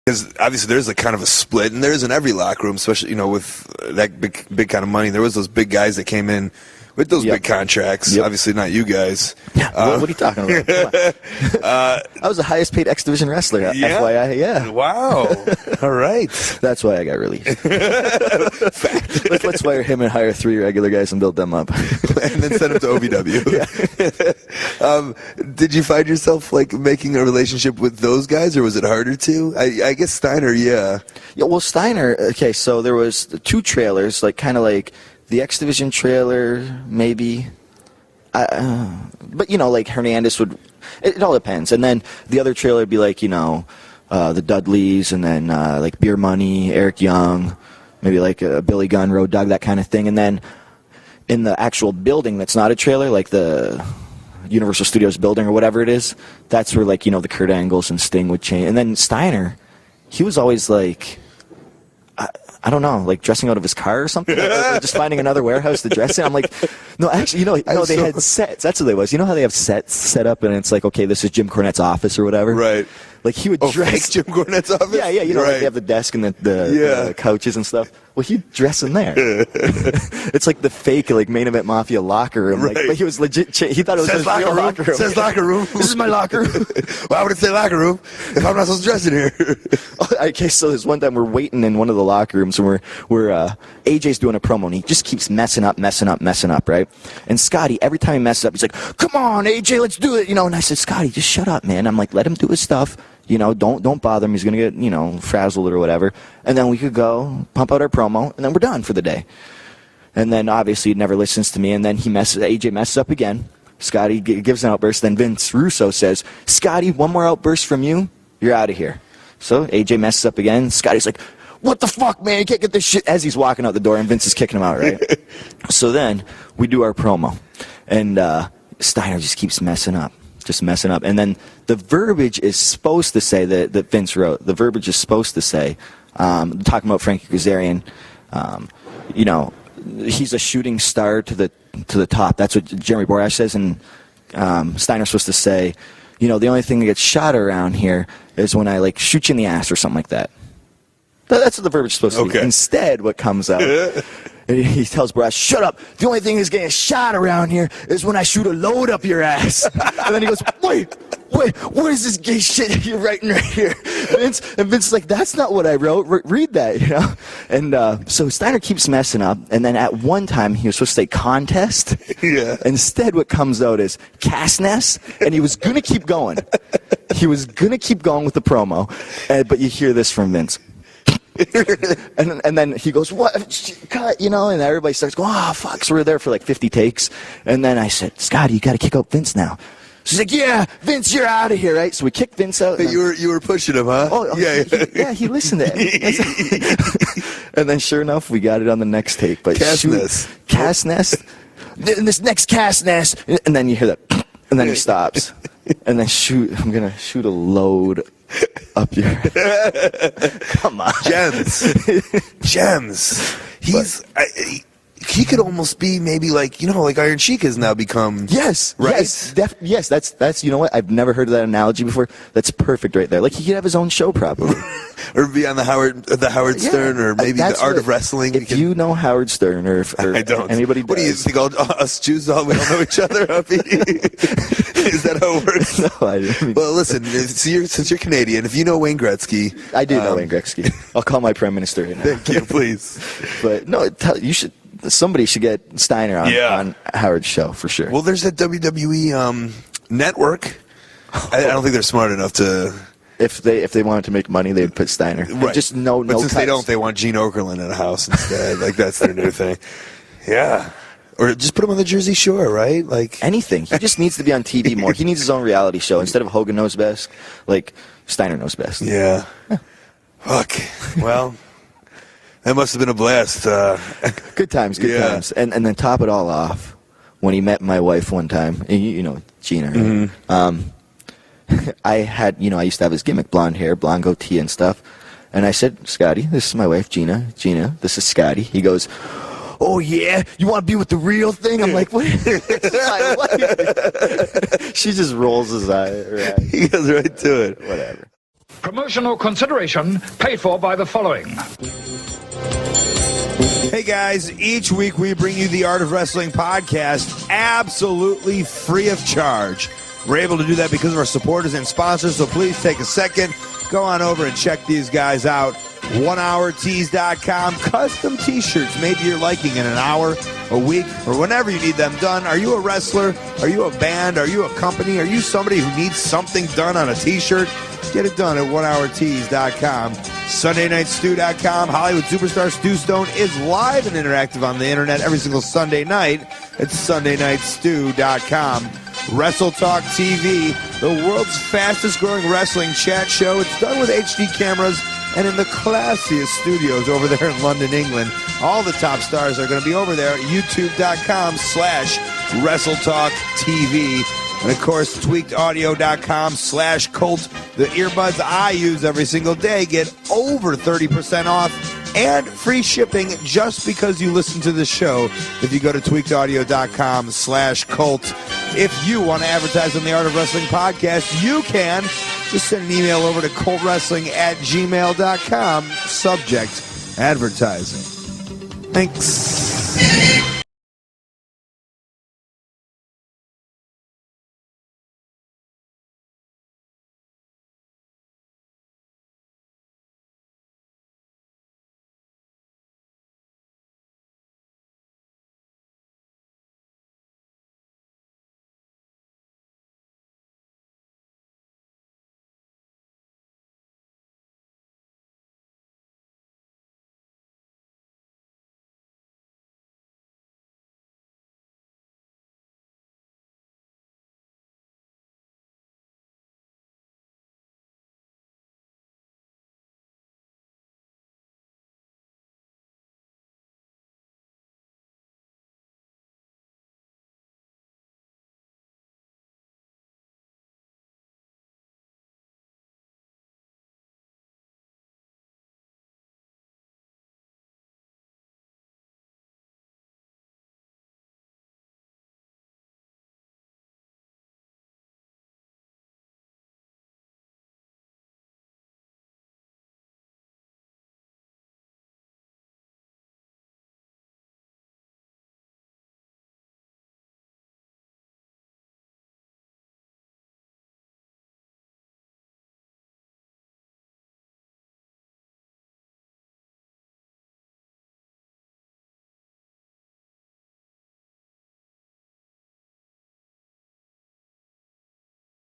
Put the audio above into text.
Because obviously there's a kind of a split, and there's in every locker room, especially with that big kind of money. There was those big guys that came in with those big contracts. Obviously not you guys. What are you talking about? I was the highest paid X Division wrestler. FYI, yeah. Wow. All right. That's why I got released. Fact. Let's wire him and hire 3 regular guys and build them up, and then send them to OVW. Did you find yourself making a relationship with those guys, or was it harder to? I guess Steiner, yeah. Yeah. Well, Steiner. Okay, so there was 2 trailers, kind of like the X Division trailer, maybe. But Hernandez would. It all depends. And then the other trailer would be the Dudleys, and then Beer Money, Eric Young, maybe Billy Gunn, Road Dogg, that kind of thing. And then in the actual building that's not a trailer, like the Universal Studios building or whatever it is, that's where the Kurt Angles and Sting would change. And then Steiner, he was always I don't know, dressing out of his car or something, or just finding another warehouse to dress in. I'm like, no, actually, they had sets. That's what they was. You know how they have sets set up, and it's okay, this is Jim Cornette's office or whatever. Right. He would dress. Fake Jim Cornette's office. Yeah, yeah. They have the desk and the couches and stuff. Well, he'd dress in there. It's like the fake Main Event Mafia locker room. Right. But he was legit. He thought it was his real locker room. Says locker room. This is my locker room. Why would it say locker room if I'm not supposed to dress in here? Okay, so this one time we're waiting in one of the locker rooms, and we're AJ's doing a promo, and he just keeps messing up, right? And Scotty, every time he messes up, he's like, "Come on, AJ, let's do it," And I said, "Scotty, just shut up, man." I'm like, let him do his stuff. Don't bother him. He's gonna get frazzled or whatever. And then we could go pump out our promo, and then we're done for the day. And then obviously he never listens to me. And then AJ messes up again. Scotty gives an outburst. Then Vince Russo says, "Scotty, one more outburst from you, you're out of here." So AJ messes up again. Scotty's like, "What the fuck, man? You can't get this shit," as he's walking out the door, and Vince is kicking him out, right? So then we do our promo, and Steiner just keeps messing up. And then the verbiage is supposed to say that Vince wrote. The verbiage is supposed to say, talking about Frankie Kazarian, he's a shooting star to the top. That's what Jeremy Borash says, and Steiner's supposed to say, the only thing that gets shot around here is when I shoot you in the ass or something like that. That's what the verbiage is supposed to be. Instead, what comes out, he tells Borash, "Shut up. The only thing that's getting shot around here is when I shoot a load up your ass." And then he goes, wait, what is this gay shit you're writing right here? Vince is like, "That's not what I wrote. Read that, And so Steiner keeps messing up. And then at one time, he was supposed to say contest. Yeah. Instead, what comes out is Castness. And he was going to keep going. He was going to keep going with the promo. But you hear this from Vince. and then he goes, "What? Cut," and everybody starts going, "Oh, fuck." So we're there for 50 takes. And then I said, "Scotty, you got to kick out Vince now." She's like, "Yeah, Vince, you're out of here," right? So we kicked Vince out. But you were pushing him, huh? Oh, yeah. He listened to it. And then sure enough, we got it on the next take. But Cast Nest. This next Cast Nest. And then you hear that. And then he stops. And then I'm going to shoot a load up your... Come on. Gems. He could almost be maybe Iron Sheik has now become. Yes. Right? Yes, that's you know what? I've never heard of that analogy before. That's perfect right there. He could have his own show probably. Or be on the Howard Stern, or maybe the Art of Wrestling. If you know Howard Stern, or I don't. Anybody does. What do you think? Us Jews, we all know each other, Huffy? Is that how it works? No, I didn't. Well, listen, since you're Canadian, if you know Wayne Gretzky. I do know Wayne Gretzky. I'll call my Prime Minister right now. Thank you, please. But no, you should. Somebody should get Steiner on Howard's show for sure. Well, there's that WWE network. I don't think they're smart enough to. If they wanted to make money, they'd put Steiner. Right. Just no. But since cuts. they don't, they want Gene Okerlund in a house instead. That's their new thing. Yeah. Or just put him on the Jersey Shore, right? Anything. He just needs to be on TV more. He needs his own reality show instead of Hogan Knows Best. Steiner knows best. Yeah. Fuck. Well. That must have been a blast. Good times. And then top it all off, when he met my wife one time, Gina. Mm-hmm. I used to have his gimmick, blonde hair, blonde goatee and stuff. And I said, "Scotty, this is my wife, Gina. Gina, this is Scotty." He goes, "Oh, yeah? You want to be with the real thing?" I'm like, "What? This is my wife." She just rolls his eye. Right. He goes right to it. Whatever. Promotional consideration paid for by the following. Hey guys, each week we bring you the Art of Wrestling podcast absolutely free of charge. We're able to do that because of our supporters and sponsors, so please take a second, go on over and check these guys out. OneHourTees.com, custom t-shirts made to your liking in an hour, a week, or whenever you need them done. Are you a wrestler? Are you a band? Are you a company? Are you somebody who needs something done on a t-shirt? Get it done at OneHourTees.com. SundayNightStew.com. Hollywood superstar Stu Stone is live and interactive on the internet every single Sunday night at SundayNightStew.com. WrestleTalk TV, the world's fastest growing wrestling chat show. It's done with HD cameras and in the classiest studios over there in London, England. All the top stars are going to be over there at youtube.com/WrestleTalk TV. And, of course, tweakedaudio.com/Colt. The earbuds I use every single day get over 30% off and free shipping just because you listen to the show if you go to tweakedaudio.com/Colt. If you want to advertise on the Art of Wrestling podcast, you can. Just send an email over to coltwrestling@gmail.com. Subject, advertising. Thanks.